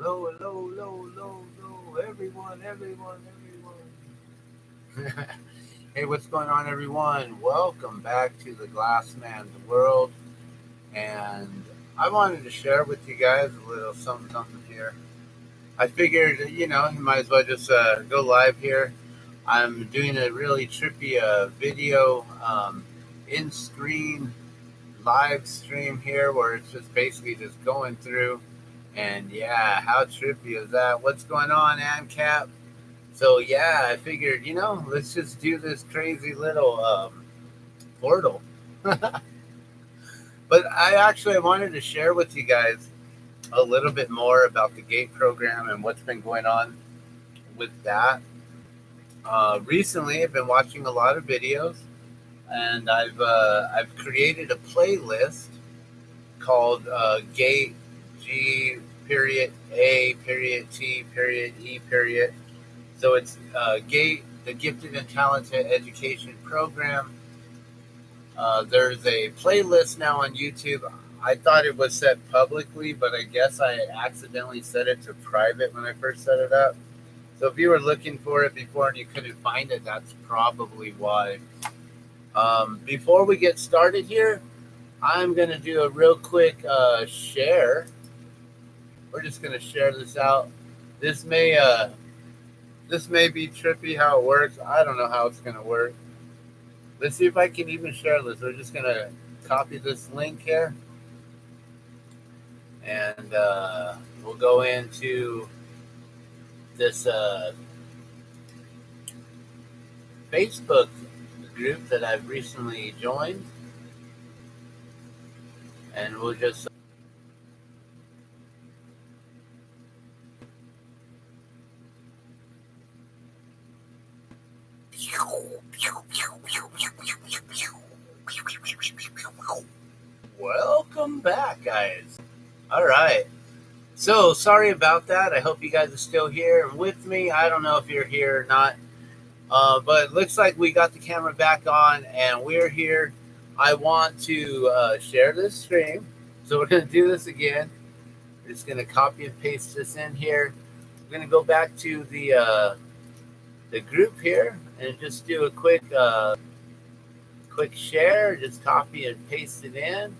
Hello, hello, hello, hello, hello, everyone. Hey, what's going on, everyone? Welcome back to the Glassman's world. And I wanted to share with you guys a little something here. I figured, you might as well just go live here. I'm doing a really trippy video in screen live stream here where it's just basically just going through. And yeah, how trippy is that? What's going on, ANCAP? So yeah, I figured, let's just do this crazy little portal. But I actually wanted to share with you guys a little bit more about the GATE program and what's been going on with that. Recently, I've been watching a lot of videos, and I've created a playlist called GATE G period A period T period E period. So it's GATE, the Gifted and Talented Education Program. There's a playlist now on YouTube. I thought it was set publicly, but I guess I accidentally set it to private when I first set it up. So if you were looking for it before and you couldn't find it, that's probably why. Before we get started here, I'm going to do a real quick share. We're just going to share this out. This may this may be trippy how it works. I don't know how it's going to work. Let's see if I can even share this. We're just going to copy this link here. And we'll go into this Facebook group that I've recently joined. And we'll just welcome back, guys. All right. So sorry about that. I hope you guys are still here and with me. I don't know if you're here or not, but it looks like we got the camera back on and we're here. I want to share this stream. So we're going to do this again. We're just going to copy and paste this in here. We're going to go back to the group here and just do a quick share. Just copy and paste it in.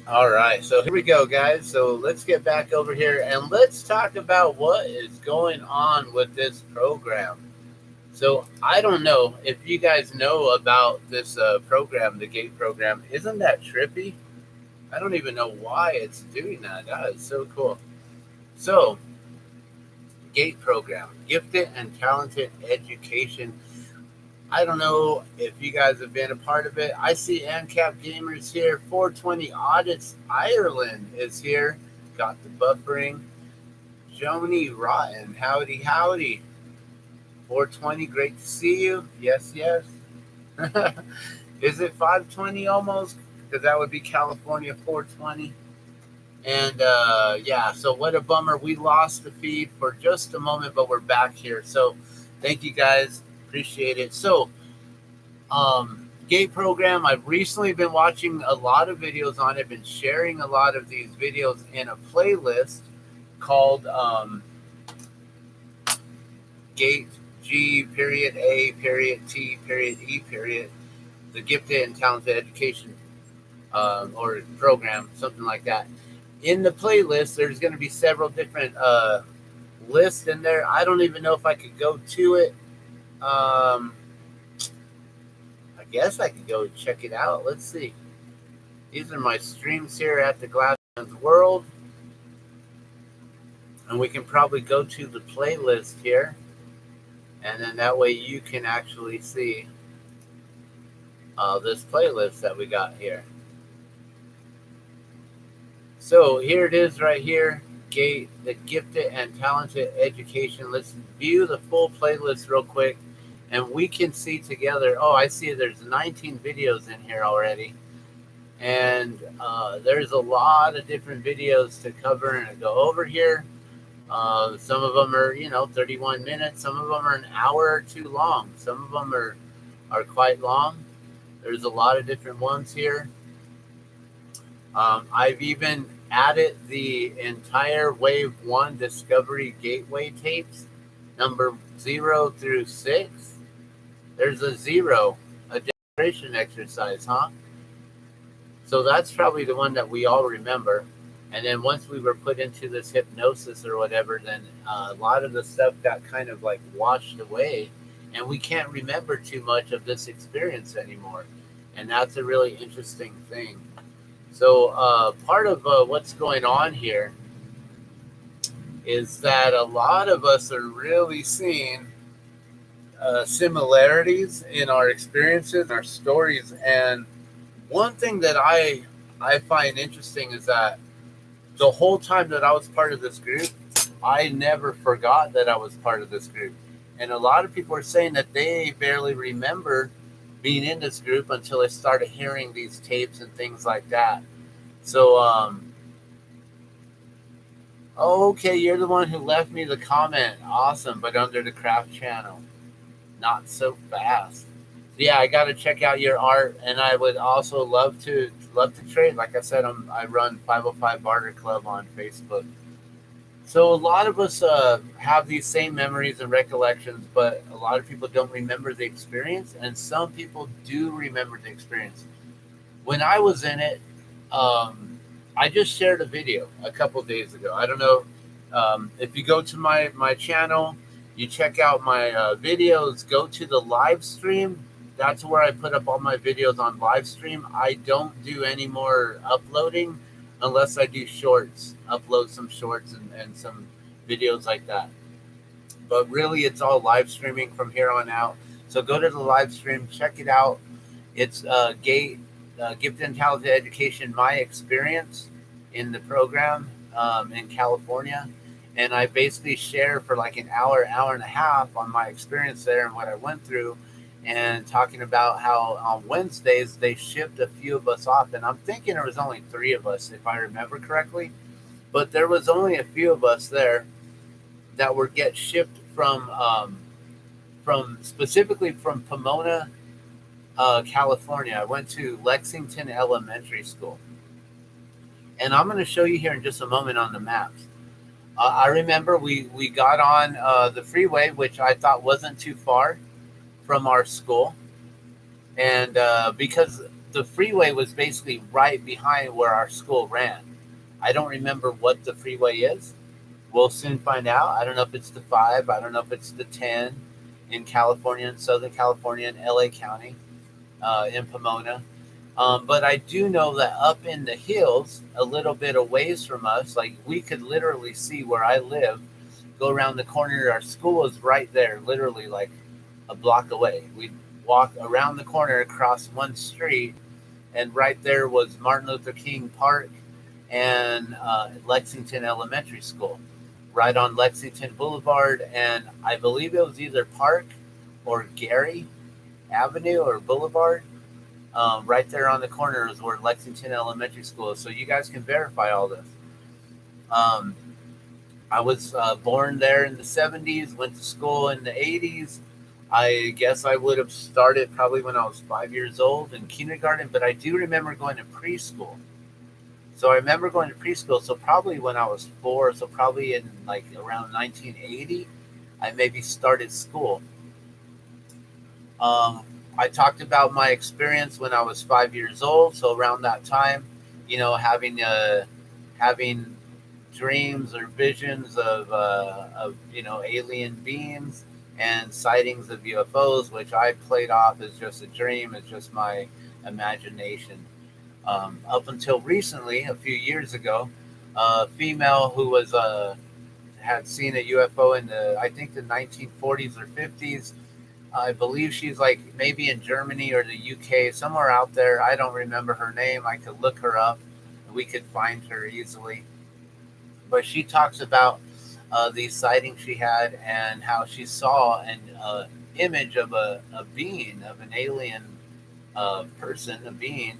All right, so here we go, guys. So let's get back over here and let's talk about what is going on with this program. So I don't know if you guys know about this program, the GATE program. Isn't that trippy? I don't even know why it's doing that. That is so cool. So, GATE program, Gifted and Talented Education. I don't know if you guys have been a part of it. I see ANCAP Gamers here. 420 Audits Ireland is here. Got the buffering. Joni Rotten, howdy, howdy. 420, great to see you. Yes, yes. Is it 520 almost? Because that would be California 420. And yeah, so what a bummer. We lost the feed for just a moment, but we're back here. So thank you guys. Appreciate it. So, GATE program, I've recently been watching a lot of videos on it, been sharing a lot of these videos in a playlist called GATE G period A period T period E period, the Gifted and Talented Education or program, something like that. In the playlist, there's going to be several different lists in there. I don't even know if I could go to it. I guess I could go check it out. Let's see. These are my streams here at the Glassman's World. And we can probably go to the playlist here. And then that way you can actually see this playlist that we got here. So here it is right here. GATE, the Gifted and Talented Education. Let's view the full playlist real quick. And we can see together. Oh, I see there's 19 videos in here already. And there's a lot of different videos to cover and go over here. Some of them are, 31 minutes. Some of them are an hour or two long. Some of them are quite long. There's a lot of different ones here. I've even added the entire Wave 1 Discovery Gateway tapes, number 0 through 6. There's a 0, a demonstration exercise, huh? So that's probably the one that we all remember. And then once we were put into this hypnosis or whatever, then a lot of the stuff got kind of like washed away, and we can't remember too much of this experience anymore. And that's a really interesting thing. So part of what's going on here is that a lot of us are really seeing similarities in our experiences, our stories, and one thing that I find interesting is that the whole time that I was part of this group, I never forgot that I was part of this group. And a lot of people are saying that they barely remember being in this group until they started hearing these tapes and things like that. So, okay, you're the one who left me the comment. Awesome, but under the craft channel. Not so fast. Yeah, I got to check out your art, and I would also love to trade. Like I said, I run 505 Barter Club on Facebook. So a lot of us have these same memories and recollections, but a lot of people don't remember the experience, and some people do remember the experience. When I was in it, I just shared a video a couple days ago. I don't know if you go to my channel, you check out my videos, go to the live stream. That's where I put up all my videos on live stream. I don't do any more uploading unless I do shorts, upload some shorts and some videos like that. But really, it's all live streaming from here on out. So go to the live stream, check it out. It's Gate Gifted and Talented Education, my experience in the program in California. And I basically share for like an hour, hour and a half on my experience there and what I went through, and talking about how on Wednesdays they shipped a few of us off. And I'm thinking there was only 3 of us, if I remember correctly. But there was only a few of us there that were get shipped from specifically from Pomona, California. I went to Lexington Elementary School, and I'm going to show you here in just a moment on the maps. I remember we got on the freeway, which I thought wasn't too far from our school, and because the freeway was basically right behind where our school ran. I don't remember what the freeway is. We'll soon find out. I don't know if it's the 5. I don't know if it's the 10 in California, in Southern California, in LA County, in Pomona. But I do know that up in the hills, a little bit away from us, like we could literally see where I live, go around the corner. Our school is right there, literally like a block away. We'd walk around the corner across one street, and right there was Martin Luther King Park and Lexington Elementary School, right on Lexington Boulevard. And I believe it was either Park or Gary Avenue or Boulevard. Right there on the corner is where Lexington Elementary School is. So you guys can verify all this. Um, I was born there in the 70s, went to school in the 80s. I guess I would have started probably when I was 5 years old in kindergarten, but I do remember going to preschool. So I remember going to preschool. So probably when I was 4, so probably in like around 1980, I maybe started school. Um, I talked about my experience when I was 5 years old. So around that time, having dreams or visions of alien beings and sightings of UFOs, which I played off as just a dream, as just my imagination. Up until recently, a few years ago, a female who was had seen a UFO in I think the 1940s or 50s. I believe she's like maybe in Germany or the UK, somewhere out there. I don't remember her name. I could look her up. We could find her easily. But she talks about these sightings she had and how she saw an image of a being, of an alien person, a being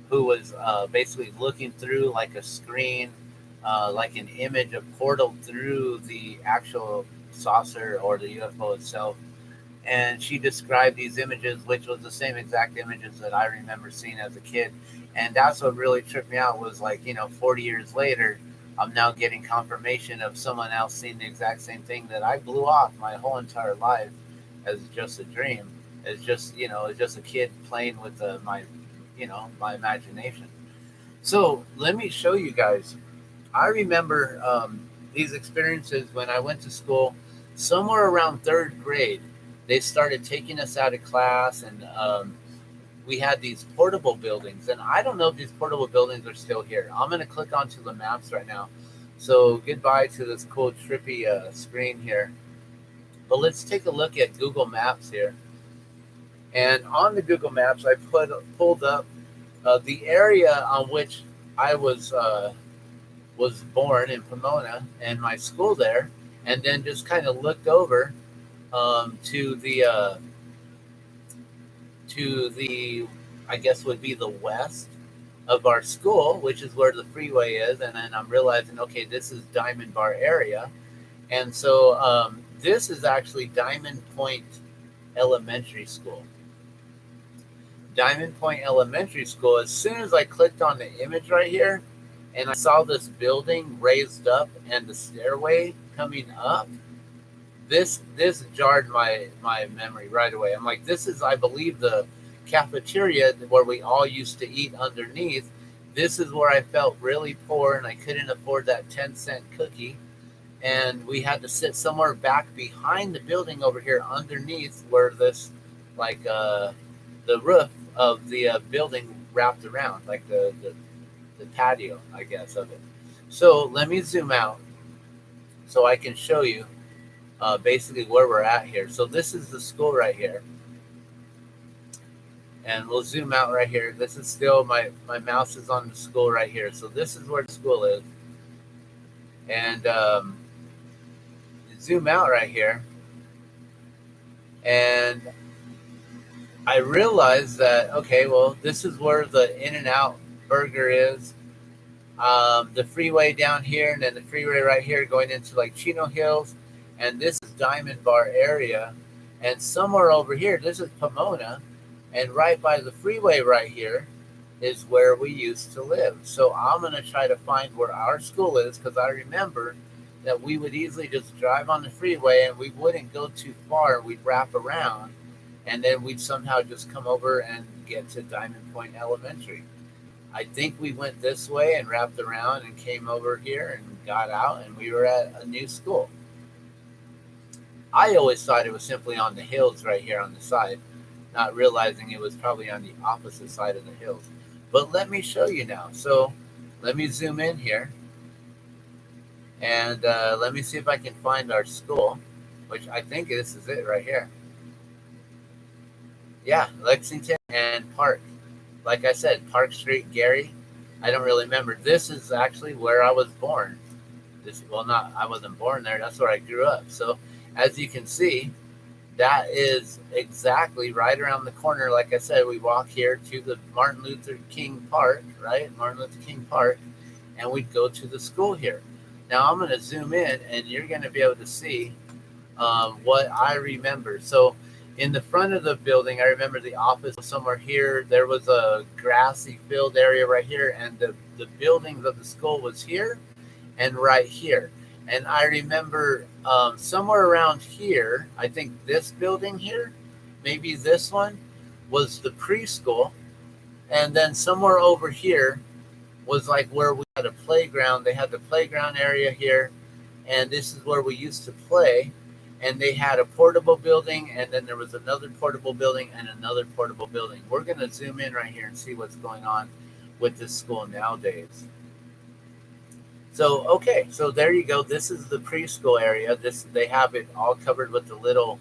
who was basically looking through like a screen like an image, a portal through the actual saucer or the UFO itself. And she described these images, which was the same exact images that I remember seeing as a kid. And that's what really tripped me out was like, 40 years later, I'm now getting confirmation of someone else seeing the exact same thing that I blew off my whole entire life as just a dream. As just, as just a kid playing with my imagination. So let me show you guys. I remember these experiences when I went to school. Somewhere around third grade, they started taking us out of class, and we had these portable buildings. And I don't know if these portable buildings are still here. I'm going to click onto the maps right now. So goodbye to this cool, trippy screen here. But let's take a look at Google Maps here. And on the Google Maps, I pulled up the area on which I was born in Pomona and my school there, and then just kind of looked over to the I guess would be the west of our school, which is where the freeway is, and then I'm realizing, okay, this is Diamond Bar area, and so this is actually Diamond Point Elementary School. Diamond Point Elementary School. As soon as I clicked on the image right here, and I saw this building raised up and the stairway coming up, this jarred my memory right away. I'm like, this is, I believe, the cafeteria where we all used to eat underneath. This is where I felt really poor and I couldn't afford that 10-cent cookie. And we had to sit somewhere back behind the building over here underneath where this, like, the roof of the building wrapped around, like the patio, I guess, of it. So let me zoom out so I can show you basically where we're at here. So this is the school right here. And we'll zoom out right here. This is still, my mouse is on the school right here. So this is where the school is. And zoom out right here. And I realized that, okay, well, this is where the In-N-Out burger is. The freeway down here, and then the freeway right here going into like Chino Hills. And this is Diamond Bar area. And somewhere over here, this is Pomona. And right by the freeway right here is where we used to live. So I'm going to try to find where our school is, because I remember that we would easily just drive on the freeway and we wouldn't go too far. We'd wrap around, and then we'd somehow just come over and get to Diamond Point Elementary. I think we went this way and wrapped around and came over here and got out, and we were at a new school. I always thought it was simply on the hills right here on the side, not realizing it was probably on the opposite side of the hills. But let me show you now. So let me zoom in here, and let me see if I can find our school, which I think this is it right here. Yeah, Lexington and Park. Like I said, Park Street, Gary. I don't really remember. This is actually where I was born. I wasn't born there. That's where I grew up. So as you can see, that is exactly right around the corner. Like I said, we walk here to the Martin Luther King Park, right? Martin Luther King Park, and we'd go to the school here. Now I'm going to zoom in, and you're going to be able to see what I remember. So in the front of the building, I remember the office was somewhere here. There was a grassy field area right here, and the buildings of the school was here and right here. And I remember somewhere around here, I think this building here, maybe this one, was the preschool. And then somewhere over here was like where we had a playground. They had the playground area here, and this is where we used to play. And they had a portable building, and then there was another portable building and another portable building. We're going to zoom in right here and see what's going on with this school nowadays. So, okay, so there you go. This is the preschool area. They have it all covered with the little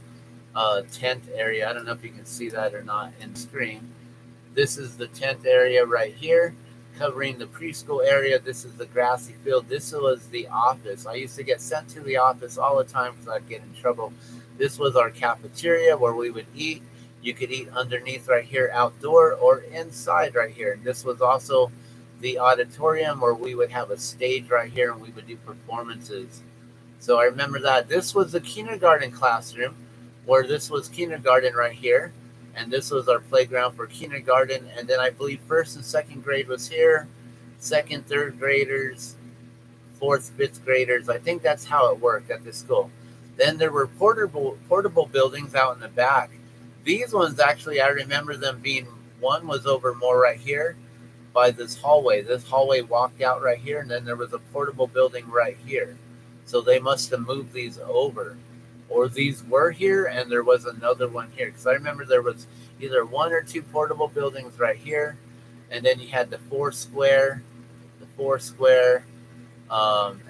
tent area. I don't know if you can see that or not in the screen. This is the tent area right here, covering the preschool area. This is the grassy field. This was the office. I used to get sent to the office all the time because I'd get in trouble. This was our cafeteria where we would eat. You could eat underneath right here outdoor or inside right here. And this was also the auditorium where we would have a stage right here and we would do performances. So I remember that. This was the kindergarten classroom where this was kindergarten right here. And this was our playground for kindergarten. And then I believe first and second grade was here, second, third graders, fourth, fifth graders. I think that's how it worked at this school. Then there were portable buildings out in the back. These ones actually, I remember them being, one was over more right here by this hallway. This hallway walked out right here, and then there was a portable building right here. So they must have moved these over. Or these were here, and there was another one here. Because I remember there was either one or two portable buildings right here, and then you had the four square,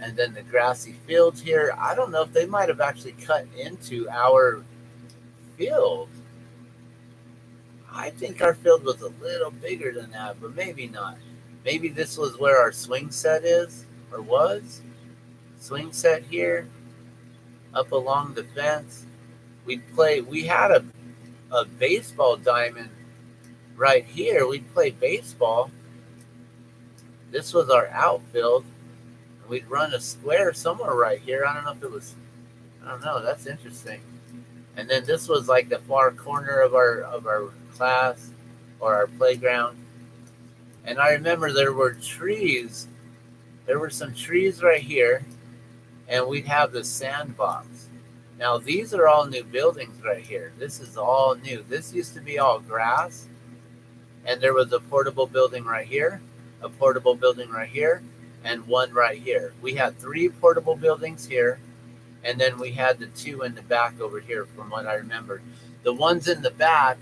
and then the grassy fields here. I don't know if they might have actually cut into our field. I think our field was a little bigger than that, but maybe not. Maybe this was where our swing set is, or was. Swing set here, up along the fence. We had a baseball diamond right here. We'd play baseball. This was our outfield. We'd run a square somewhere right here. I don't know if it was, I don't know. That's interesting. And then this was like the far corner of our class or our playground. And I remember there were trees. There were some trees right here, and we'd have the sandbox. Now these are all new buildings right here. This is all new. This used to be all grass, and there was a portable building right here, a portable building right here, and one right here. We had 3 portable buildings here, and then we had the 2 in the back over here from what I remember. The ones in the back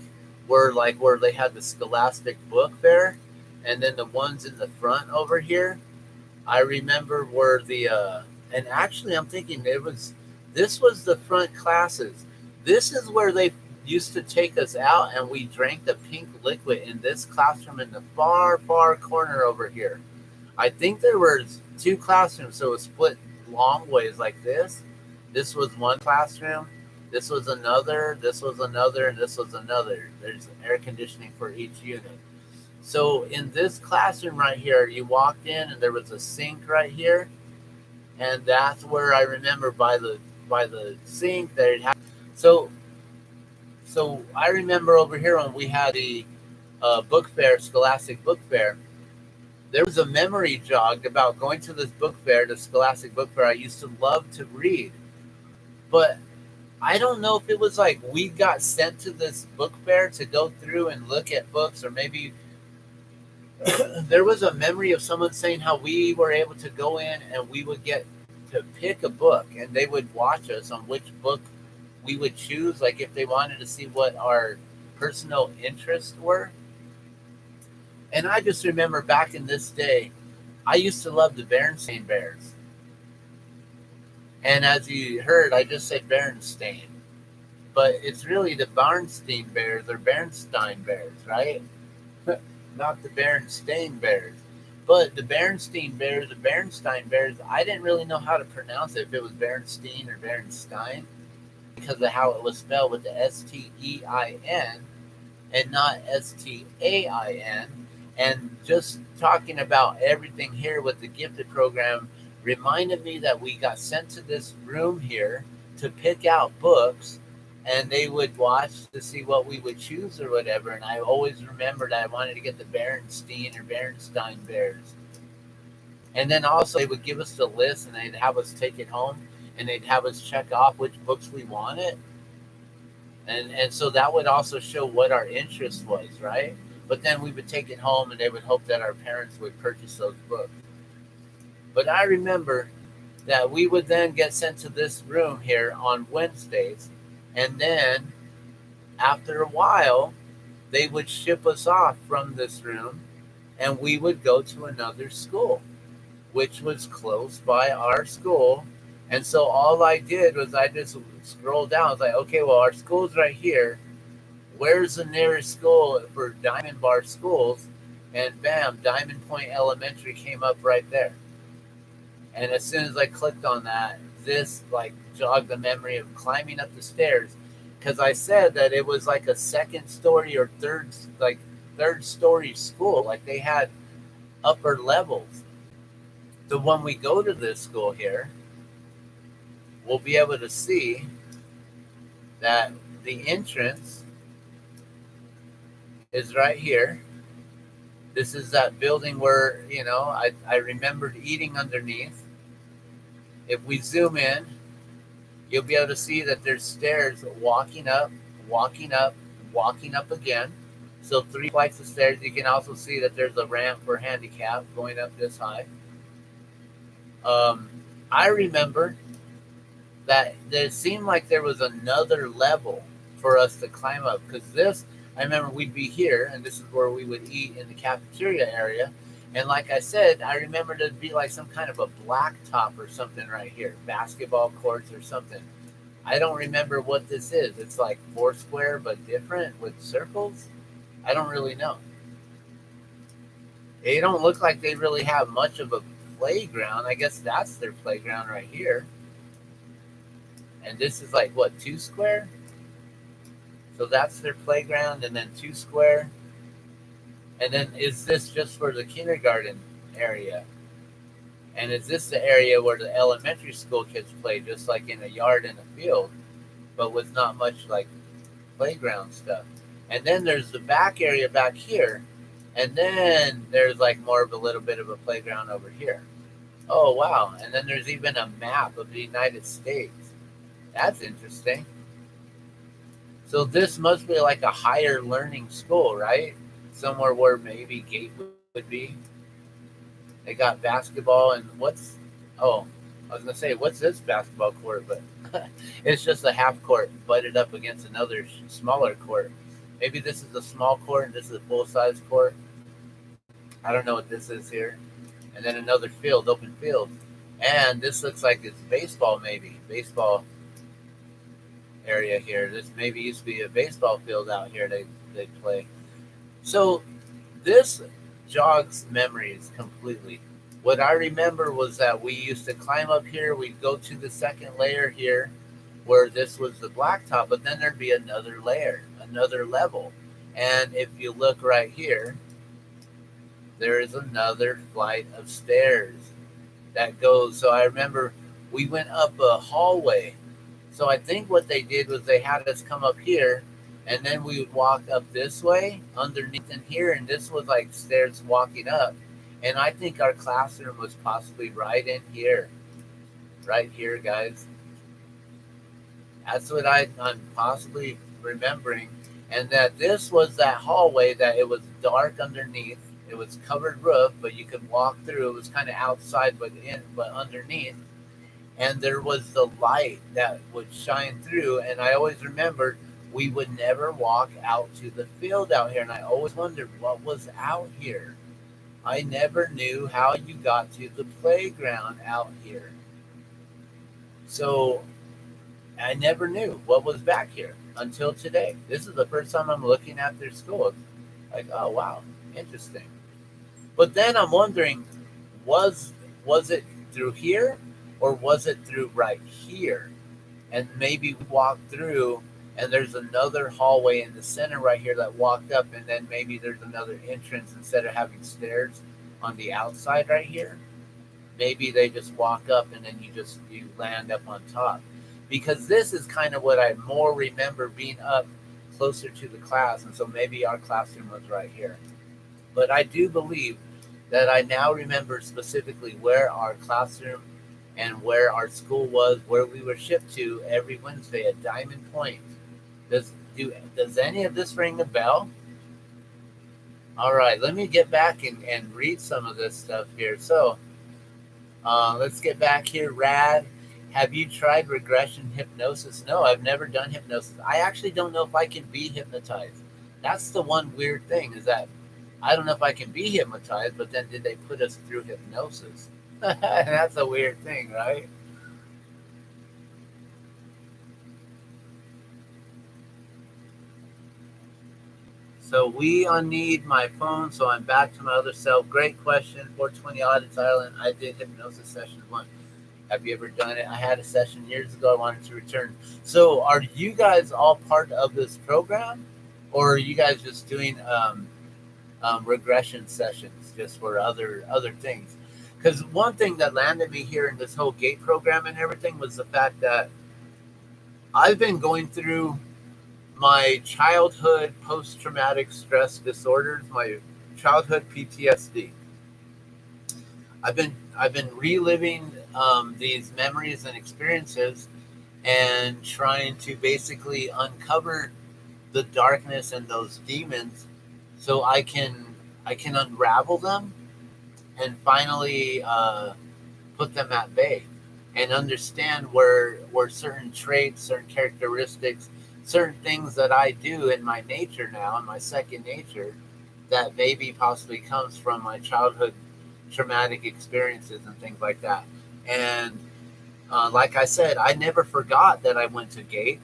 were like where they had the Scholastic Book Fair, and then the ones in the front over here, I remember were the, and actually I'm thinking this was the front classes. This is where they used to take us out and we drank the pink liquid in this classroom in the far, far corner over here. I think there were 2 classrooms, so it was split long ways like this. This was one classroom, this was another, this was another, and this was another. There's air conditioning for each unit. So in this classroom right here, you walked in and there was a sink right here, and that's where I remember by the sink that it had. So I remember over here when we had the book fair, Scholastic Book Fair. There was a memory jogged about going to this book fair, the Scholastic Book Fair. I used to love to read, but I don't know if it was like we got sent to this book fair to go through and look at books, or maybe there was a memory of someone saying how we were able to go in and we would get to pick a book, and they would watch us on which book we would choose, like if they wanted to see what our personal interests were. And I just remember back in this day, I used to love the Berenstain Bears. And as you heard, I just said Berenstain. But it's really the Barnstein Bears or Bernstein Bears, right? Not the Berenstain Bears. But the Berenstain Bears, the Bernstein Bears, I didn't really know how to pronounce it, if it was Berenstein or Berenstein, because of how it was spelled with the Stein and not Stain. And just talking about everything here with the gifted program reminded me that we got sent to this room here to pick out books, and they would watch to see what we would choose or whatever. And I always remembered I wanted to get the Berenstein or Berenstein Bears. And then also they would give us the list, and they'd have us take it home, and they'd have us check off which books we wanted. And so that would also show what our interest was, right? But then we would take it home, and they would hope that our parents would purchase those books. But I remember that we would then get sent to this room here on Wednesdays, and then after a while, they would ship us off from this room, and we would go to another school, which was close by our school. And so all I did was I just scrolled down. I was like, okay, well, our school's right here. Where's the nearest school for Diamond Bar schools? And bam, Diamond Point Elementary came up right there. And as soon as I clicked on that, this like jogged the memory of climbing up the stairs, because I said that it was like a second story or third story school. Like they had upper levels. So when we go to this school here, we'll be able to see that the entrance is right here. This is that building where, I remembered eating underneath. If we zoom in, you'll be able to see that there's stairs walking up, walking up, walking up again. So 3 flights of stairs. You can also see that there's a ramp for handicap going up this high. I remember that it seemed like there was another level for us to climb up, because I remember we'd be here, and this is where we would eat in the cafeteria area. And like I said, I remember there'd be like some kind of a blacktop or something right here, basketball courts or something. I don't remember what this is. It's like Foursquare, but different with circles. I don't really know. They don't look like they really have much of a playground. I guess that's their playground right here. And this is like, what, 2 square? So that's their playground, and then 2 square. And then is this just for the kindergarten area? And is this the area where the elementary school kids play, just like in a yard in a field, but with not much like playground stuff? And then there's the back area back here. And then there's like more of a little bit of a playground over here. Oh, wow. And then there's even a map of the United States. That's interesting. So this must be like a higher learning school, right? Somewhere where maybe G.A.T.E would be. They got basketball and I was going to say, what's this basketball court? But it's just a half court butted up against another smaller court. Maybe this is a small court and this is a full-size court. I don't know what this is here. And then another field, open field. And this looks like it's baseball, maybe. Baseball area here. This maybe used to be a baseball field out here they play. So this jogs memories completely. What I remember was that we used to climb up here. We'd go to the second layer here where this was the blacktop, but then there'd be another layer, another level. And if you look right here, there is another flight of stairs that goes. So I remember we went up a hallway. So I think what they did was they had us come up here, and then we would walk up this way, underneath in here, and this was like stairs walking up. And I think our classroom was possibly right in here. Right here, guys. That's what I'm possibly remembering. And that this was that hallway that it was dark underneath. It was covered roof, but you could walk through. It was kind of outside, but underneath. And there was the light that would shine through. And I always remembered we would never walk out to the field out here. And I always wondered what was out here. I never knew how you got to the playground out here. So I never knew what was back here until today. This is the first time I'm looking at their school. Like, oh, wow, interesting. But then I'm wondering, was it through here or was it through right here? And maybe we walked through and there's another hallway in the center right here that walked up, and then maybe there's another entrance instead of having stairs on the outside right here. Maybe they just walk up and then you land up on top. Because this is kind of what I more remember being up closer to the class, and so maybe our classroom was right here. But I do believe that I now remember specifically where our classroom and where our school was, where we were shipped to every Wednesday at Diamond Point. Does any of this ring a bell? All right, let me get back and read some of this stuff here. So let's get back here. Rad, have you tried regression hypnosis? No, I've never done hypnosis. I actually don't know if I can be hypnotized. That's the one weird thing, is that I don't know if I can be hypnotized, but then did they put us through hypnosis? That's a weird thing, right? So we need my phone, so I'm back to my other self. Great question. 420 Audits Island. I did hypnosis session 1. Have you ever done it? I had a session years ago. I wanted to return. So are you guys all part of this program? Or are you guys just doing regression sessions just for other things. Because one thing that landed me here in this whole GATE program and everything was the fact that I've been going through my childhood post traumatic stress disorders, my childhood PTSD. I've been reliving these memories and experiences and trying to basically uncover the darkness and those demons so I can unravel them and finally put them at bay and understand where certain traits, certain characteristics, certain things that I do in my nature now, in my second nature, that maybe possibly comes from my childhood traumatic experiences and things like that. And like I said, I never forgot that I went to GATE.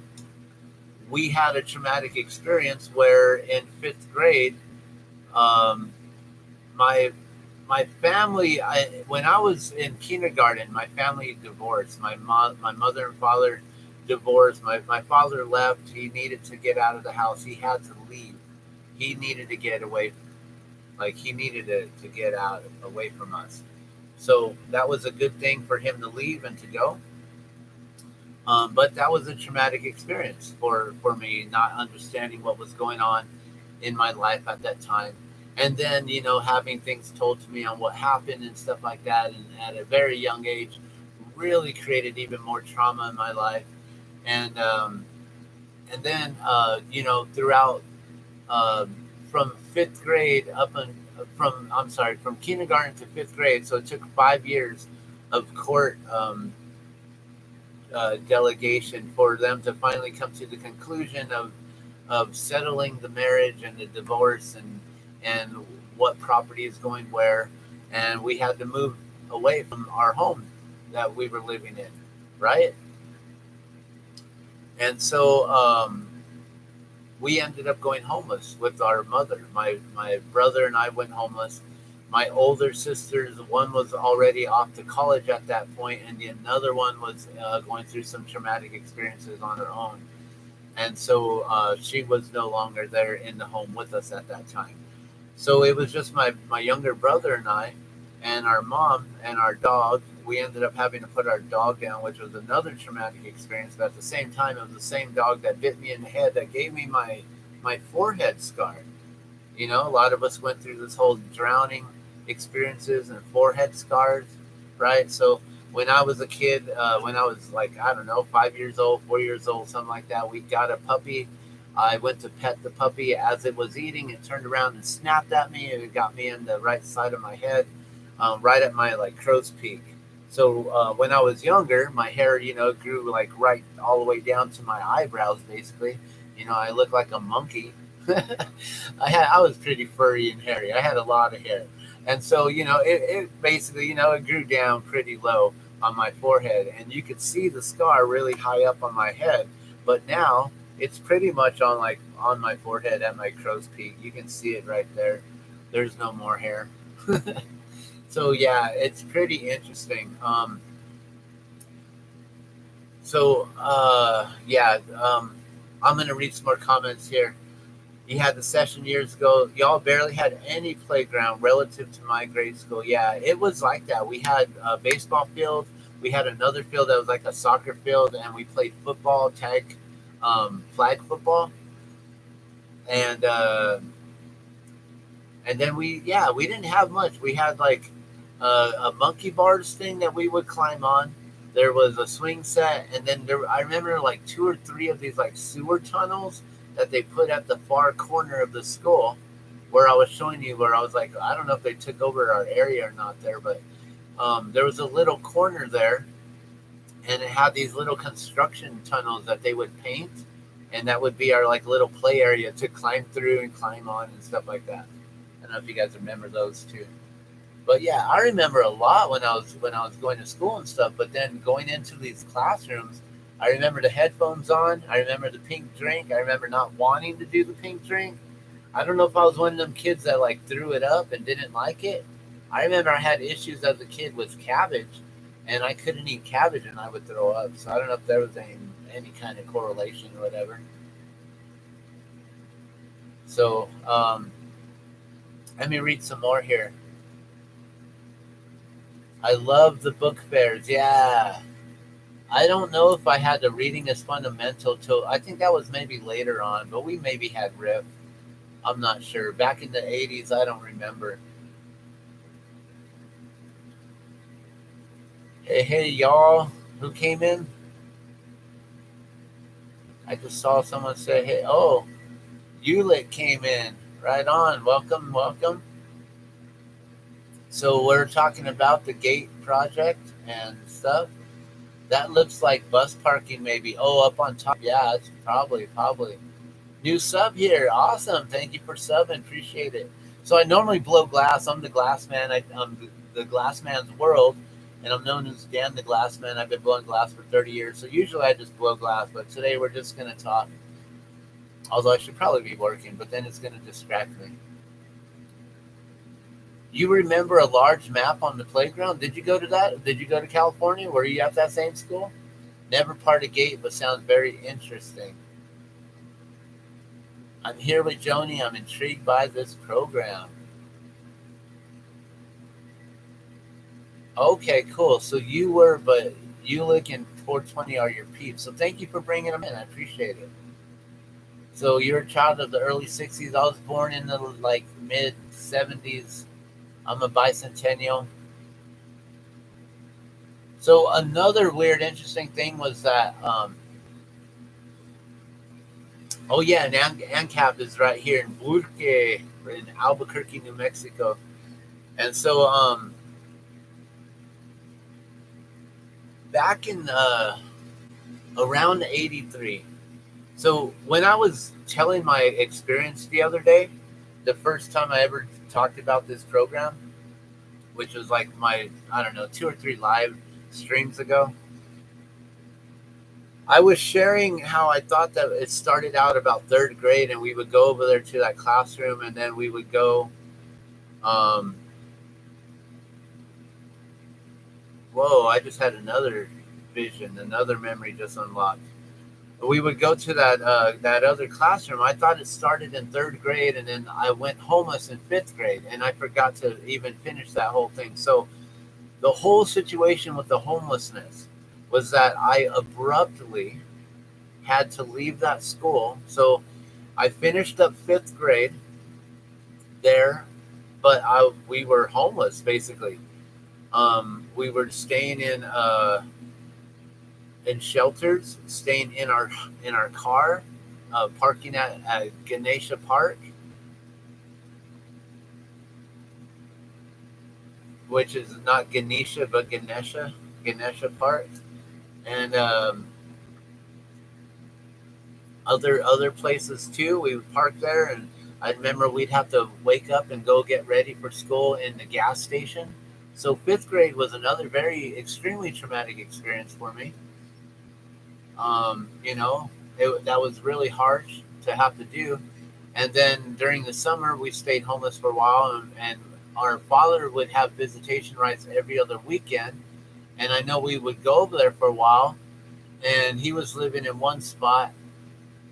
We had a traumatic experience where in fifth grade, um, my my family, when I was in kindergarten, my family divorced. My mother and father divorced. My father left. He needed to get out of the house. He had to leave. He needed to get away. Like he needed to get out away from us. So that was a good thing for him to leave and to go. But that was a traumatic experience for me, not understanding what was going on in my life at that time. And then, having things told to me on what happened and stuff like that. And at a very young age, really created even more trauma in my life. And, and then, throughout, from fifth grade I'm sorry, from kindergarten to fifth grade. So it took 5 years of court, delegation for them to finally come to the conclusion of settling the marriage and the divorce and what property is going where. And we had to move away from our home that we were living in, right? And so we ended up going homeless with our mother. My brother and I went homeless. My older sisters, one was already off to college at that point, and the another one was going through some traumatic experiences on her own. And so she was no longer there in the home with us at that time. So it was just my younger brother and I, and our mom and our dog. We ended up having to put our dog down, which was another traumatic experience. But at the same time, it was the same dog that bit me in the head that gave me my forehead scar. A lot of us went through this whole drowning experiences and forehead scars, right? So when I was a kid, when I was like, I don't know, 5 years old, 4 years old, something like that, we got a puppy. I went to pet the puppy as it was eating. It turned around and snapped at me, and it got me in the right side of my head, right at my like crow's peak. So when I was younger, my hair, grew like right all the way down to my eyebrows, basically. I looked like a monkey. I was pretty furry and hairy. I had a lot of hair, and so it basically it grew down pretty low on my forehead, and you could see the scar really high up on my head. But now it's pretty much on my forehead at my crow's peak. You can see it right there. There's no more hair. So yeah, it's pretty interesting. Yeah, I'm gonna read some more comments here. You had the session years ago. Y'all barely had any playground relative to my grade school. Yeah, it was like that. We had a baseball field. We had another field that was like a soccer field, and we played football, tag, flag football, and then we didn't have much. We had like a monkey bars thing that we would climb on. There was a swing set, and then I remember like two or three of these like sewer tunnels that they put at the far corner of the school, where I was showing you, where I was like, I don't know if they took over our area or not there, but there was a little corner there, and it had these little construction tunnels that they would paint, and that would be our like little play area to climb through and climb on and stuff like that. I don't know if you guys remember those too. But yeah, I remember a lot when I was going to school and stuff. But then going into these classrooms, I remember the headphones on. I remember the pink drink. I remember not wanting to do the pink drink. I don't know if I was one of them kids that like threw it up and didn't like it. I remember I had issues as a kid with cabbage, and I couldn't eat cabbage and I would throw up. So I don't know if there was any kind of correlation or whatever. So Let me read some more here. I love the book fairs. Yeah. I don't know if I had the reading as fundamental till I think that was maybe later on, but we maybe had riff. I'm not sure. Back in the 80s, I don't remember. Hey, y'all who came in. I just saw someone say, hey, oh, Ulick came in. Right on. Welcome, welcome. So we're talking about the GATE project and stuff. That looks like bus parking, maybe. Oh, up on top. Yeah, it's probably. New sub here. Awesome. Thank you for subbing. Appreciate it. So I normally blow glass. I'm the glass man. I'm the glass man's world, and I'm known as Dan the Glass Man. I've been blowing glass for 30 years. So usually I just blow glass, but today we're just going to talk. Although I should probably be working, but then it's going to distract me. You remember a large map on the playground? Did you go to that? Did you go to California? Were you at that same school? Never part of GATE, but sounds very interesting. I'm here with Joni. I'm intrigued by this program. Okay, cool. So you were, but Ulick and 420 are your peeps. So thank you for bringing them in. I appreciate it. So you're a child of the early 60s. I was born in the like mid 70s. I'm a bicentennial. So another weird, interesting thing was that, oh yeah, and ANCAP is right here in Burke, in Albuquerque, New Mexico. And so back in around 83. So when I was telling my experience the other day, the first time I ever talked about this program, which was like my, I don't know, 2 or 3 live streams ago, I was sharing how I thought that it started out about third grade, and we would go over there to that classroom, and then we would go. Um, Whoa! I just had another vision, another memory just unlocked. We would go to that other classroom. I thought it started in third grade, and then I went homeless in fifth grade, and I forgot to even finish that whole thing. So the whole situation with the homelessness was that I abruptly had to leave that school. So I finished up fifth grade there, but we were homeless basically. We were staying in shelters, staying in our car, parking at Ganesha Park, which is not Ganesha but Ganesha Park, and other places too. We would park there, and I remember we'd have to wake up and go get ready for school in the gas station. So fifth grade was another very extremely traumatic experience for me. You know, that was really harsh to have to do. And then during the summer, we stayed homeless for a while, and our father would have visitation rights every other weekend. And I know we would go over there for a while, and he was living in one spot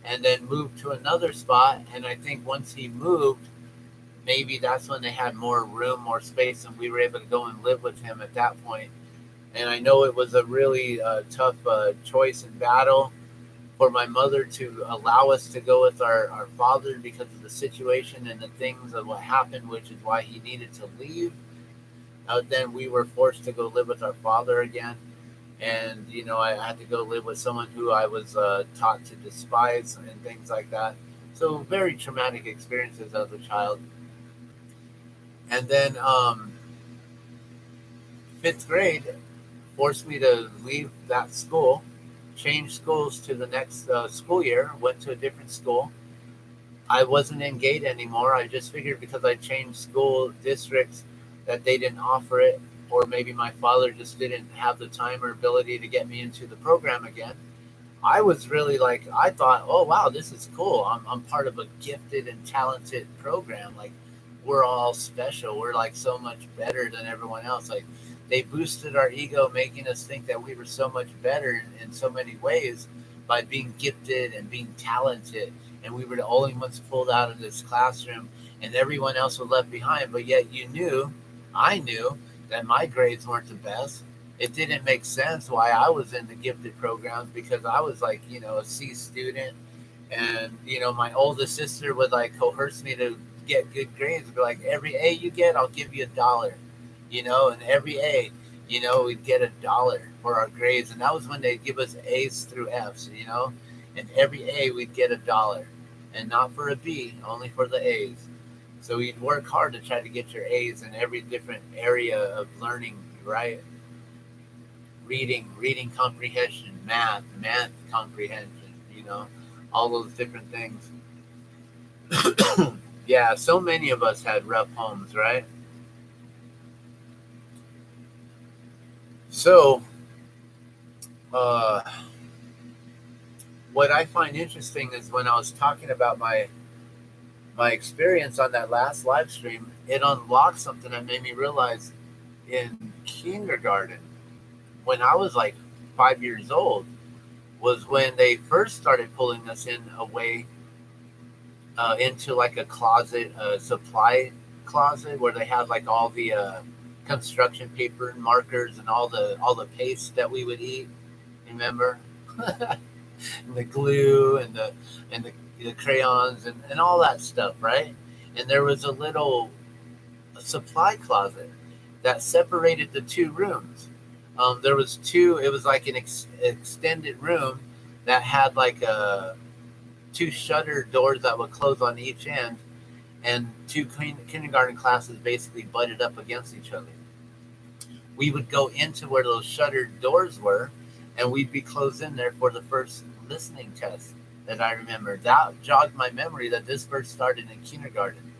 and then moved to another spot. And I think once he moved, maybe that's when they had more room, more space, and we were able to go and live with him at that point. And I know it was a really tough choice and battle for my mother to allow us to go with our father because of the situation and the things of what happened, which is why he needed to leave. Then we were forced to go live with our father again. And, you know, I had to go live with someone who I was taught to despise and things like that. So, very traumatic experiences as a child. And then fifth grade forced me to leave that school, change schools to the next school year, went to a different school. I wasn't in GATE anymore. I just figured because I changed school districts that they didn't offer it, or maybe my father just didn't have the time or ability to get me into the program again. I was really like, I thought, oh, wow, this is cool. I'm part of a gifted and talented program. Like, we're all special. We're like so much better than everyone else. Like, they boosted our ego, making us think that we were so much better in so many ways by being gifted and being talented. and we were the only ones pulled out of this classroom, and everyone else was left behind. But yet I knew that my grades weren't the best. It didn't make sense why I was in the gifted programs because I was like, a C student. And, my oldest sister would like coerce me to get good grades. Be like, every A you get, I'll give you $1, and every A, we'd get $1 for our grades. And that was when they'd give us A's through F's, and every A we'd get $1, and not for a B, only for the A's. So you'd work hard to try to get your A's in every different area of learning, right? Reading comprehension, math comprehension, all those different things. Yeah, so many of us had rough homes, right? So, uh, what I find interesting is when I was talking about my experience on that last live stream, it unlocked something that made me realize in kindergarten, when I was like 5 years old, was when they first started pulling us in away into like a closet, a supply closet where they had like all the construction paper and markers and all the paste that we would eat. Remember, and the glue and the crayons and all that stuff, right? And there was a little supply closet that separated the two rooms. There was two. It was like an extended room that had like two shutter doors that would close on each end, and two kindergarten classes basically butted up against each other. We would go into where those shuttered doors were, and we'd be closed in there for the first listening test that I remember. That jogged my memory that this first started in kindergarten.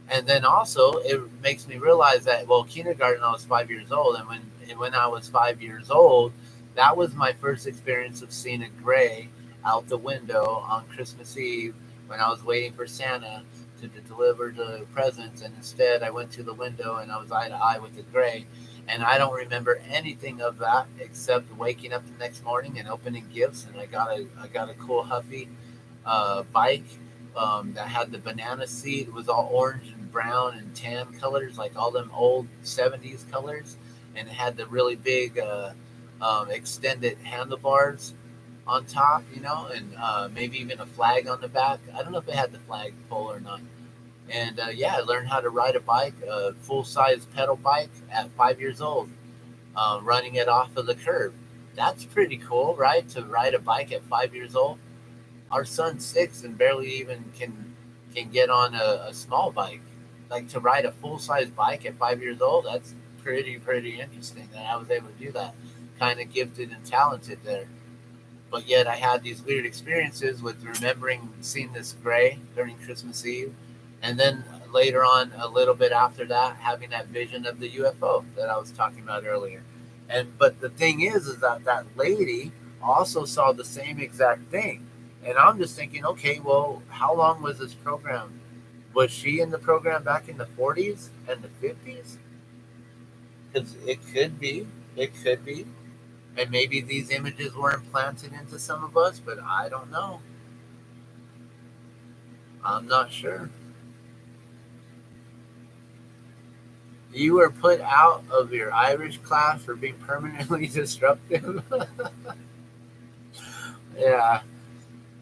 And then also, it makes me realize that, well, kindergarten, I was 5 years old, and when I was 5 years old, that was my first experience of seeing a gray out the window on Christmas Eve when I was waiting for Santa to deliver the presents, and instead I went to the window and I was eye to eye with the gray. And I don't remember anything of that except waking up the next morning and opening gifts, and I got a cool Huffy bike that had the banana seat. It was all orange and brown and tan colors, like all them old '70s colors, and it had the really big extended handlebars on top, and maybe even a flag on the back. I don't know if it had the flag pole or not. And yeah, I learned how to ride a bike, a full size pedal bike at 5 years old, running it off of the curb. That's pretty cool, right? To ride a bike at 5 years old. Our son's 6 and barely even can get on a small bike. Like to ride a full size bike at 5 years old, that's pretty interesting that I was able to do that. Kind of gifted and talented there. But yet I had these weird experiences with remembering seeing this gray during Christmas Eve, and then later on, a little bit after that, having that vision of the UFO that I was talking about earlier. And but the thing is that that lady also saw the same exact thing, and I'm just thinking, okay, well, how long was this program? Was she in the program back in the 40s and the 50s? Because it could be, and maybe these images were implanted into some of us, but I don't know. I'm not sure. You were put out of your Irish class for being permanently disruptive. Yeah,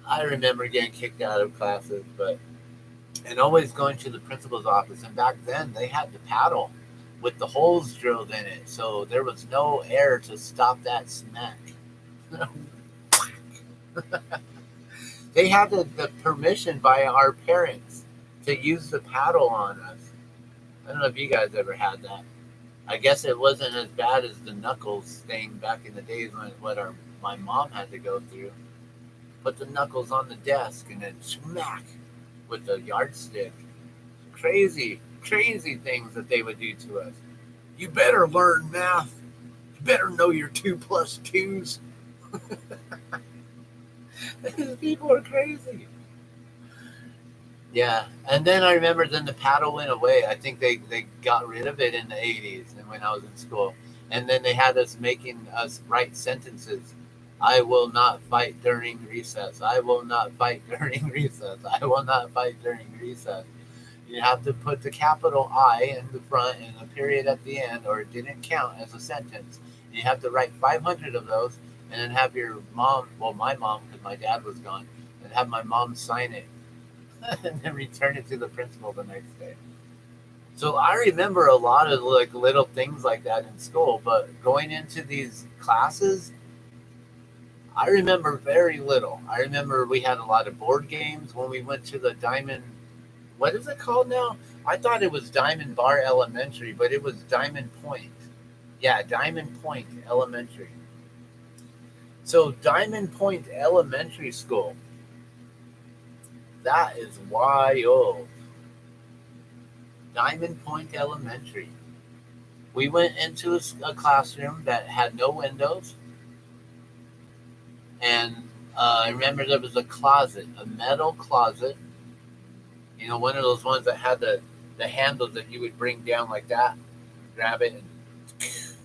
I remember getting kicked out of classes, but and always going to the principal's office. And back then, they had the paddle with the holes drilled in it, so there was no air to stop that smack. They had the permission by our parents to use the paddle on us. I don't know if you guys ever had that. I guess it wasn't as bad as the knuckles thing back in the days when what our my mom had to go through. Put the knuckles on the desk and then smack with the yardstick. Crazy things that they would do to us. You better learn math. You better know your 2 plus 2s. These people are crazy. Yeah, and then I remember then the paddle went away. I think they got rid of it in the 80s and when I was in school. And then they had us making us write sentences I will not fight during recess. I will not fight during recess. I will not fight during recess. You have to put the capital I in the front and a period at the end, or it didn't count as a sentence. You have to write 500 of those, and then have your mom, well, my mom, because my dad was gone, and have my mom sign it, and then return it to the principal the next day. So I remember a lot of like little things like that in school, but going into these classes, I remember very little. I remember we had a lot of board games when we went to the Diamond. What is it called now? I thought it was Diamond Bar Elementary, but it was Diamond Point. Yeah, Diamond Point Elementary. So Diamond Point Elementary School. That is wild. Diamond Point Elementary. We went into a classroom that had no windows, and I remember there was a closet, a metal closet. You know, one of those ones that had the handles that you would bring down like that, grab it,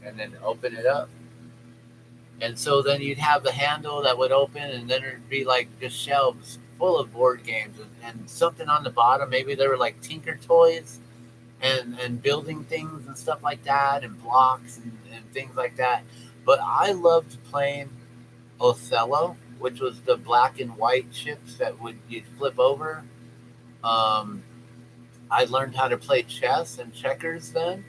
and then open it up. And so then you'd have the handle that would open, and then it'd be like just shelves full of board games, and something on the bottom. Maybe there were like Tinker Toys and building things and stuff like that, and blocks and things like that. But I loved playing Othello, which was the black and white chips that would you'd flip over. Um, I learned how to play chess and checkers then,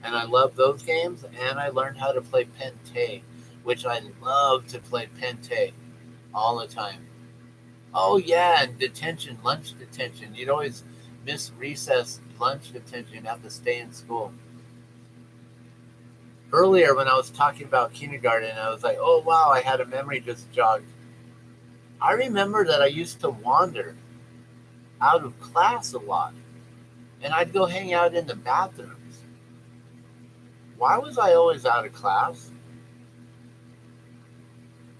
and I loved those games. And I learned how to play Pente, which I love to play Pente all the time. Oh yeah, and detention, lunch detention. You'd always miss recess, lunch detention, have to stay in school. Earlier, when I was talking about kindergarten, I was like, oh wow, I had a memory just jogged. I remember that I used to wander out of class a lot, and I'd go hang out in the bathrooms. Why was I always out of class?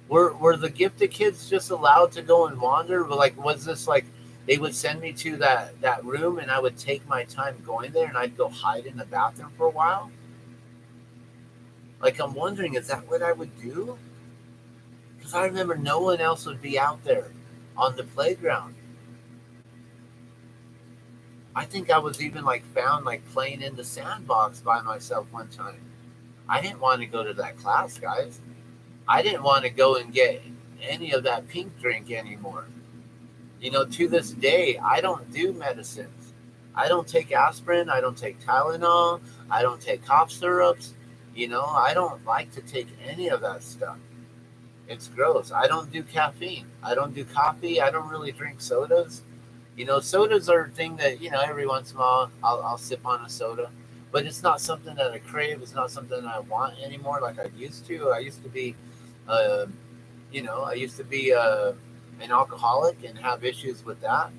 Were the gifted kids just allowed to go and wander? Like, was this like they would send me to that room, and I would take my time going there, and I'd go hide in the bathroom for a while? Like, I'm wondering, is that what I would do? Because I remember no one else would be out there on the playground. I think I was even like found like playing in the sandbox by myself one time. I didn't want to go to that class, guys. I didn't want to go and get any of that pink drink anymore. You know, to this day, I don't do medicines. I don't take aspirin. I don't take Tylenol. I don't take cough syrups. You know, I don't like to take any of that stuff. It's gross. I don't do caffeine. I don't do coffee. I don't really drink sodas. You know, sodas are a thing that, you know, every once in a while I'll sip on a soda. But it's not something that I crave. It's not something that I want anymore like I used to. I used to be, uh, I used to be an alcoholic and have issues with that.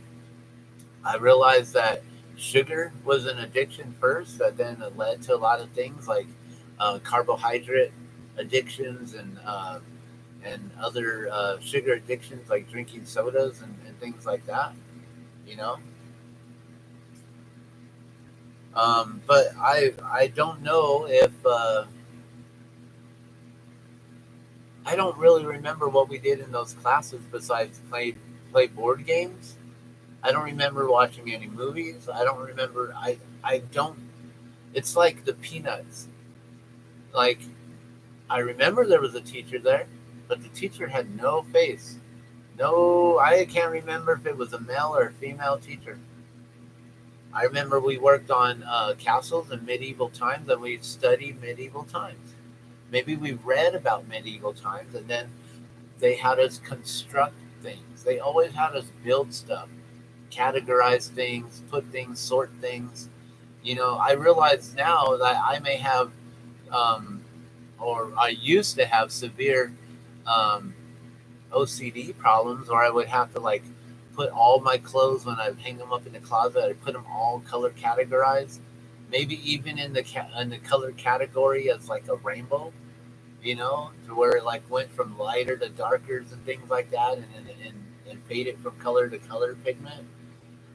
I realized that sugar was an addiction first, that then it led to a lot of things like carbohydrate addictions and other sugar addictions like drinking sodas and things like that. You know, but I don't know if I don't really remember what we did in those classes besides play board games. I don't remember watching any movies. I don't remember. I don't. It's like the Peanuts. Like, I remember there was a teacher there, but the teacher had no face. No, I can't remember if it was a male or a female teacher. I remember we worked on castles in medieval times, and we studied medieval times. Maybe we read about medieval times, and then they had us construct things. They always had us build stuff, categorize things, put things, sort things. You know, I realize now that I may have, um, or I used to have severe um, OCD problems, or I would have to like put all my clothes when I hang them up in the closet. I put them all color categorized, maybe even in the color category as like a rainbow, you know, to where it like went from lighter to darker and things like that, and faded from color to color pigment.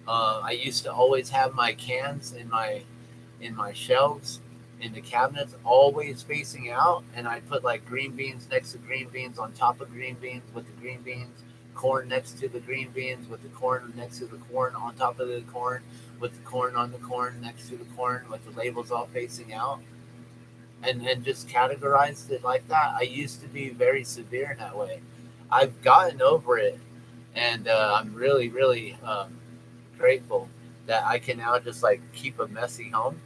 I used to always have my cans in my shelves. and the cabinets always facing out, and I put like green beans next to green beans on top of green beans with the green beans, corn next to the green beans with the corn next to the corn on top of the corn, with the corn on the corn next to the corn with the labels all facing out, and then just categorized it like that. I used to be very severe in that way. I've gotten over it, and I'm really, really grateful that I can now just like keep a messy home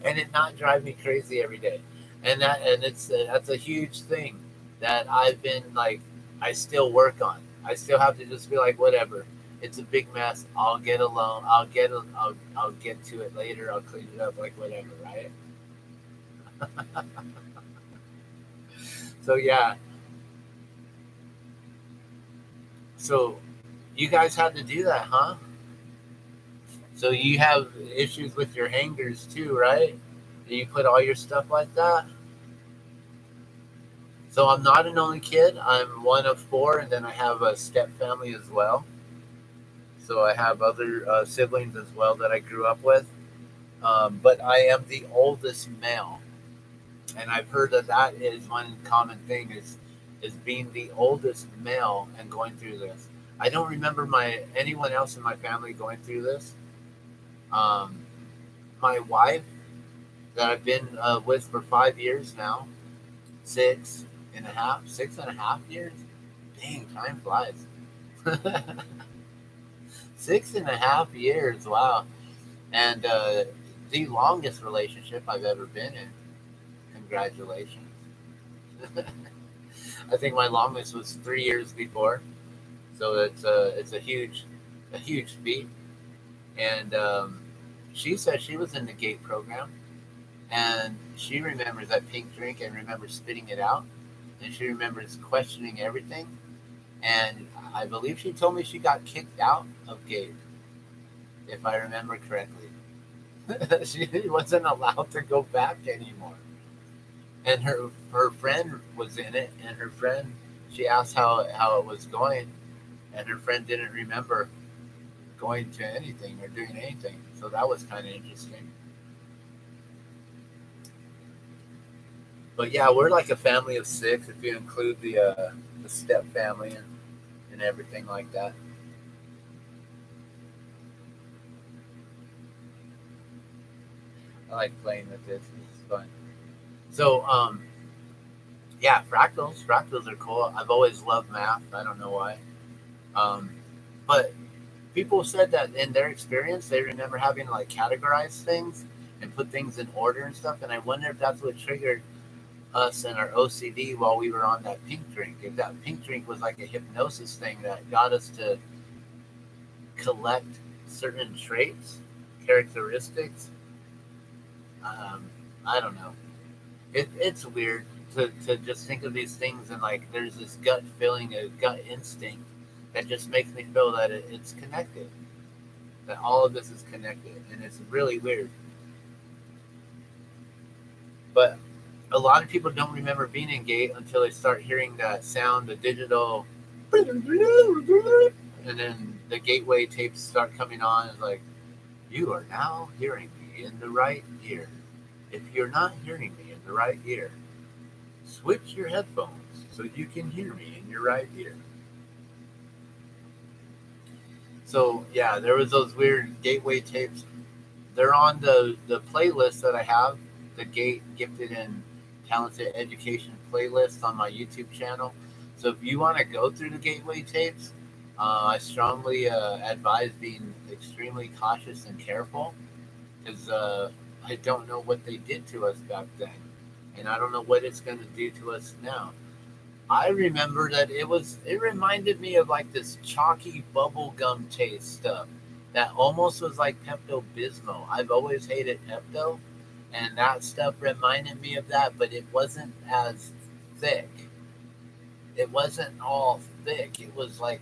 and it not drive me crazy every day. And it's that's a huge thing that I've been like I still work on. I still have to just be like whatever. It's a big mess. I'll get alone. I'll get to it later. I'll clean it up like whatever, right? So yeah. So you guys had to do that, huh? So you have issues with your hangers too, right? Do you put all your stuff like that? So I'm not an only kid. I'm one of four, and then I have a step family as well. So I have other siblings as well that I grew up with. But I am the oldest male, and I've heard that that is one common thing is being the oldest male and going through this. I don't remember my anyone else in my family going through this. Um, my wife that I've been with for 5 years now, 6.5 years. Dang, time flies. 6.5 years, wow. And the longest relationship I've ever been in. Congratulations. I think my longest was 3 years before, so it's a huge feat. And she said she was in the GATE program, and she remembers that pink drink and remembers spitting it out, and she remembers questioning everything. And I believe she told me she got kicked out of GATE, if I remember correctly. She wasn't allowed to go back anymore. And her friend was in it, and her friend she asked how it was going, and her friend didn't remember going to anything or doing anything. So that was kind of interesting. But yeah, we're like a family of six if you include the step family and everything like that. I like playing with this. This is fun. So yeah, fractals are cool. I've always loved math. I don't know why. Um, but people said that in their experience, they remember having to like categorize things and put things in order and stuff. And I wonder if that's what triggered us and our OCD while we were on that pink drink. If that pink drink was like a hypnosis thing that got us to collect certain traits, characteristics. Um, I don't know. It's weird to just think of these things and like there's this gut feeling, a gut instinct that just makes me feel that it's connected. That all of this is connected, and it's really weird. But a lot of people don't remember being in gate until they start hearing that sound, the digital, and then the gateway tapes start coming on. It's like, you are now hearing me in the right ear. If you're not hearing me in the right ear, switch your headphones so you can hear me in your right ear. So yeah, there was those weird gateway tapes. They're on the playlist that I have, the Gate Gifted and Talented Education playlist on my YouTube channel. So if you want to go through the gateway tapes, I strongly advise being extremely cautious and careful because I don't know what they did to us back then, and I don't know what it's going to do to us now. I remember that it reminded me of like this chalky bubble gum taste stuff that almost was like Pepto Bismol. I've always hated Pepto, and that stuff reminded me of that, but it wasn't as thick. It wasn't all thick. It was like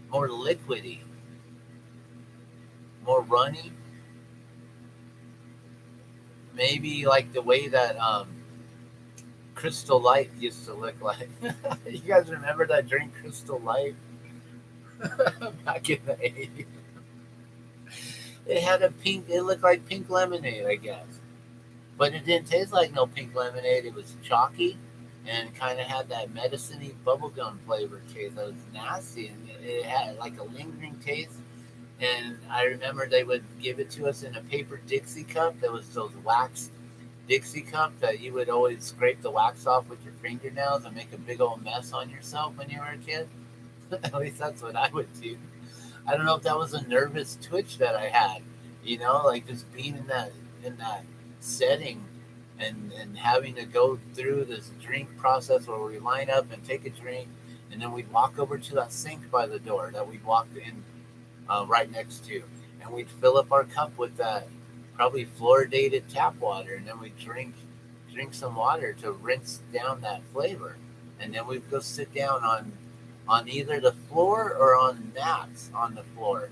more liquidy, more runny. Maybe like the way that Crystal Light used to look like. You guys remember that drink, Crystal Light, back in the 80s? It had a pink. It looked like pink lemonade, I guess, but it didn't taste like no pink lemonade. It was chalky, and kind of had that medicine-y bubblegum flavor taste. That was nasty, and it had like a lingering taste. And I remember they would give it to us in a paper Dixie cup. There was those wax Dixie cup that you would always scrape the wax off with your fingernails and make a big old mess on yourself when you were a kid. At least that's what I would do. I don't know if that was a nervous twitch that I had, like just being in that setting and having to go through this drink process where we line up and take a drink, and then we'd walk over to that sink by the door that we'd walk in right next to, and we'd fill up our cup with that probably fluoridated tap water, and then we'd drink some water to rinse down that flavor, and then we'd go sit down on either the floor or on mats on the floor.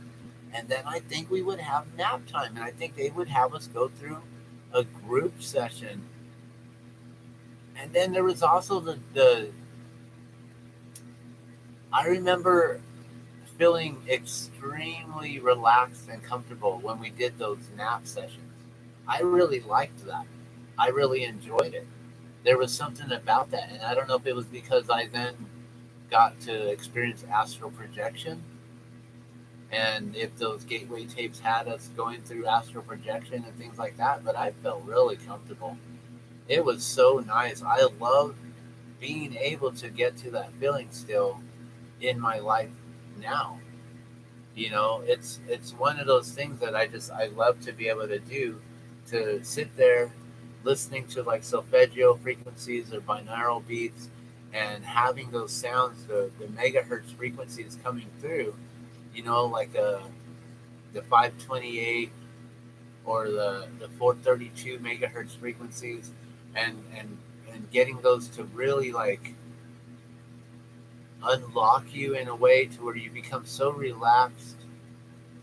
And then I think we would have nap time, and I think they would have us go through a group session. And then there was also the I remember feeling extremely relaxed and comfortable when we did those nap sessions. I really liked that. I really enjoyed it. There was something about that, and I don't know if it was because I then got to experience astral projection, and if those gateway tapes had us going through astral projection and things like that, but I felt really comfortable. It was so nice. I love being able to get to that feeling still in my life now. It's one of those things that I love to be able to do, to sit there listening to like solfeggio frequencies or binaural beats, and having those sounds, the megahertz frequencies coming through, like the 528 or the 432 megahertz frequencies, and getting those to really like unlock you in a way to where you become so relaxed.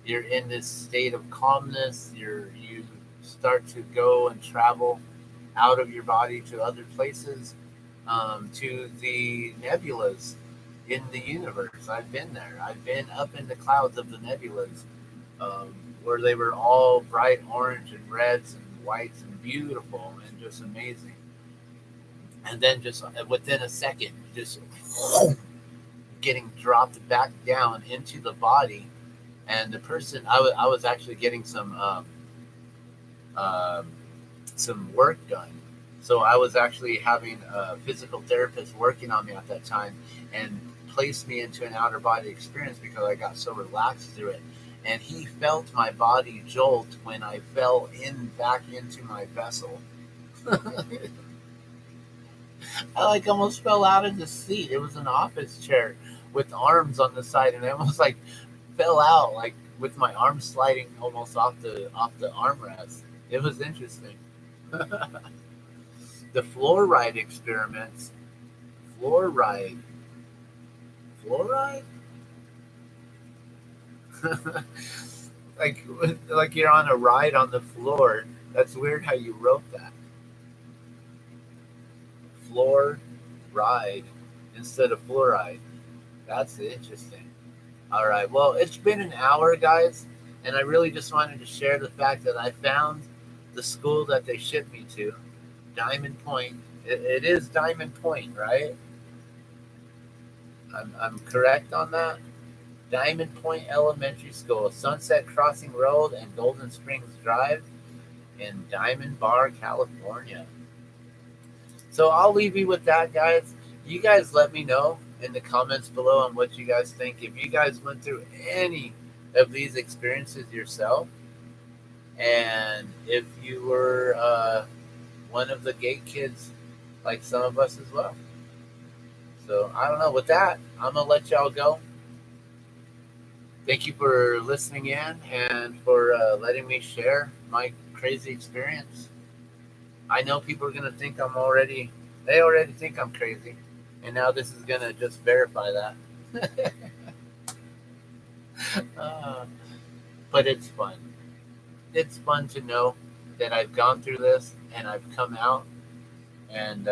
You're in this state of calmness. You start to go and travel out of your body to other places, to the nebulas in the universe. I've been there. I've been up in the clouds of the nebulas, where they were all bright orange and reds and whites and beautiful and just amazing. And then just within a second, just getting dropped back down into the body. And the person, I was actually getting some work done. So I was actually having a physical therapist working on me at that time, and placed me into an outer body experience because I got so relaxed through it. And he felt my body jolt when I fell back into my vessel. I like almost fell out of the seat. It was an office chair with arms on the side, and I almost like fell out, like with my arms sliding almost off the armrest. It was interesting. The fluoride experiments. Fluoride. Fluoride? like like you're on a ride on the floor. That's weird how you wrote that. Floor ride instead of fluoride. That's interesting. All right. Well, it's been an hour, guys, and I really just wanted to share the fact that I found the school that they shipped me to, Diamond Point. It is Diamond Point, right? I'm correct on that. Diamond Point Elementary School, Sunset Crossing Road and Golden Springs Drive in Diamond Bar, California. So I'll leave you with that, guys. You guys let me know in the comments below on what you guys think. If you guys went through any of these experiences yourself, and if you were one of the gate kids like some of us as well. So I don't know. With that, I'm going to let y'all go. Thank you for listening in and for letting me share my crazy experience. I know people are going to think they already think I'm crazy. And now this is going to just verify that. But it's fun. It's fun to know that I've gone through this and I've come out, and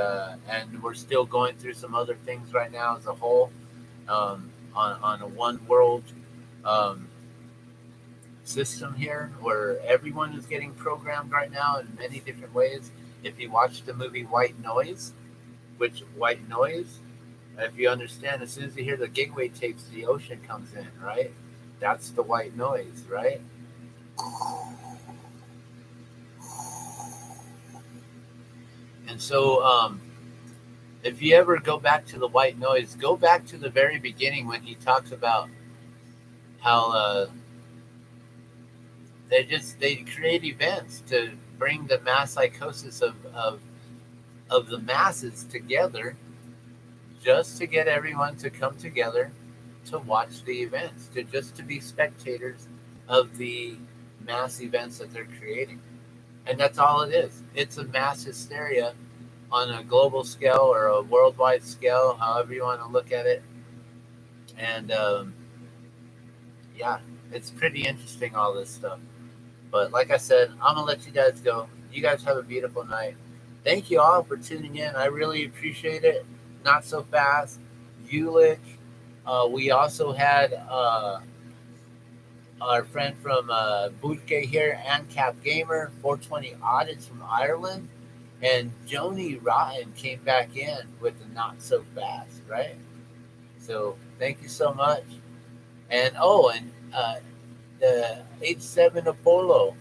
we're still going through some other things right now as a whole, on a one world um, system here where everyone is getting programmed right now in many different ways. If you watch the movie White Noise, which White Noise, if you understand, as soon as you hear the gigway tapes, the ocean comes in, right? That's the white noise, right? And so, if you ever go back to the white noise, go back to the very beginning when he talks about how they create events to bring the mass psychosis of the masses together, just to get everyone to come together to watch the events, to be spectators of the mass events that they're creating. And that's all it is. It's a mass hysteria on a global scale or a worldwide scale, however you want to look at it. And yeah, it's pretty interesting, all this stuff. But like I said, I'm going to let you guys go. You guys have a beautiful night. Thank you all for tuning in. I really appreciate it. Not so fast. Ulich. We also had our friend from Budke here, and Cap Gamer, 420 Audits from Ireland. And Joni Rotten came back in with the Not So Fast, right? So thank you so much. And the H7 Apollo.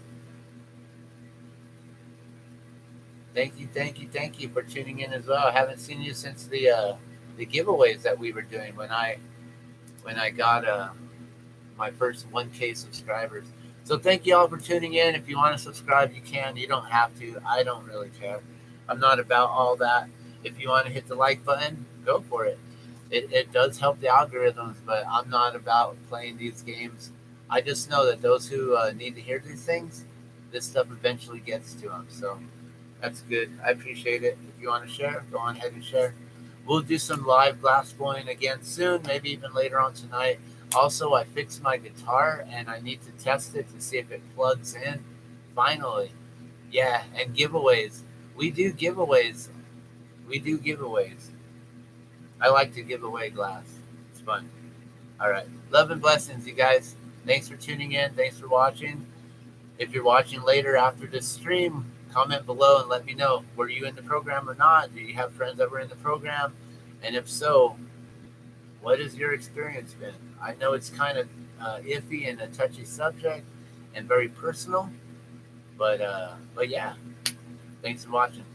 Thank you for tuning in as well. I haven't seen you since the giveaways that we were doing when I got my first 1K subscribers. So thank you all for tuning in. If you want to subscribe, you can. You don't have to. I don't really care. I'm not about all that. If you want to hit the like button, go for it. It does help the algorithms, but I'm not about playing these games. I just know that those who need to hear these things, this stuff eventually gets to them. So that's good. I appreciate it. If you want to share, go on ahead and share. We'll do some live glass blowing again soon, maybe even later on tonight. Also, I fixed my guitar and I need to test it to see if it plugs in. Finally. Yeah, and giveaways. We do giveaways. We do giveaways. I like to give away glass. It's fun. All right. Love and blessings, you guys. Thanks for tuning in. Thanks for watching. If you're watching later after this stream, comment below and let me know. Were you in the program or not? Do you have friends that were in the program? And if so, what has your experience been? I know it's kind of iffy and a touchy subject and very personal, but yeah. Thanks for watching.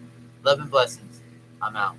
Love and blessings. I'm out.